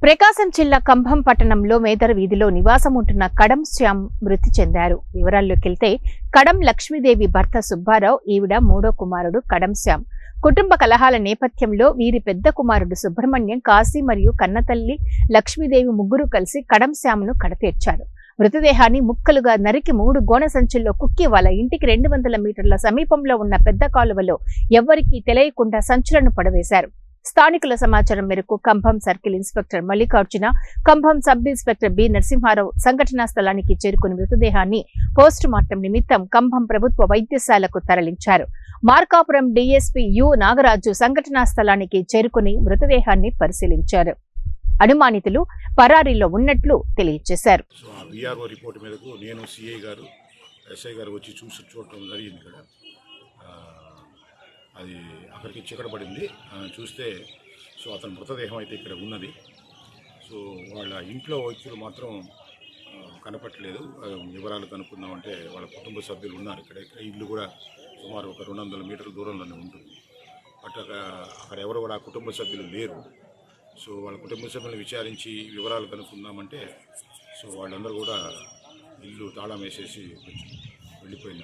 ప్రకాశం జిల్లా కంభం పట్టణంలో మేదర వీధిలో నివాసం ఉంటున్న కడం శ్యామ్ మృతి చెందారు. వివరాల్లోకెళ్తే కడం లక్ష్మీదేవి భర్త సుబ్బారావు, ఈవిడ మూడో కుమారుడు కడం శ్యామ్. కుటుంబ కలహాల నేపథ్యంలో వీరి పెద్ద కుమారుడు సుబ్రహ్మణ్యం, కాశీ మరియు కన్నతల్లి లక్ష్మీదేవి ముగ్గురు కలిసి కడం శ్యామ్ను కడతీర్చారు. మృతదేహాన్ని ముక్కలుగా నరికి 3 గోనె సంచుల్లో కుక్కి వాళ్ళ ఇంటికి 200 మీటర్ల సమీపంలో ఉన్న పెద్ద కాలువలో ఎవ్వరికీ తెలియకుండా సంచులను పడవేశారు. స్థానికుల సమాచారం మేరకు Kambham circle inspector Mallikarjuna, Kambham sub inspector B Narasimha Rao సంఘటనా స్థలానికి చేరుకుని మృతదేహాన్ని పోస్ట్ మార్టం నిమిత్తం కంభం ప్రభుత్వ వైద్యశాలకు తరలించారు. మార్కాపురం డీఎస్పీ యు నాగరాజు సంఘటనా స్థలానికి చేరుకుని మృతదేహాన్ని పరిశీలించారు. అనుమానితులు పరారీలో ఉన్నట్లు తెలియజేశారు. అది అక్కడికి చిక్కడబడింది. చూస్తే అతని మృతదేహం అయితే ఇక్కడ ఉన్నది. వాళ్ళ ఇంట్లో వ్యక్తులు మాత్రం కనపట్టలేదు. వివరాలు కనుక్కుందామంటే వాళ్ళ కుటుంబ సభ్యులు ఉన్నారు. ఇక్కడ ఇల్లు కూడా సుమారు ఒక 200 మీటర్ల దూరంలోనే ఉంటుంది. బట్ అక్కడ ఎవరు కూడా కుటుంబ సభ్యులు లేరు. వాళ్ళ కుటుంబ సభ్యులను విచారించి వివరాలు కనుక్కుందామంటే వాళ్ళందరూ కూడా ఇల్లు తాళం వేసేసి వెళ్ళిపోయినారు.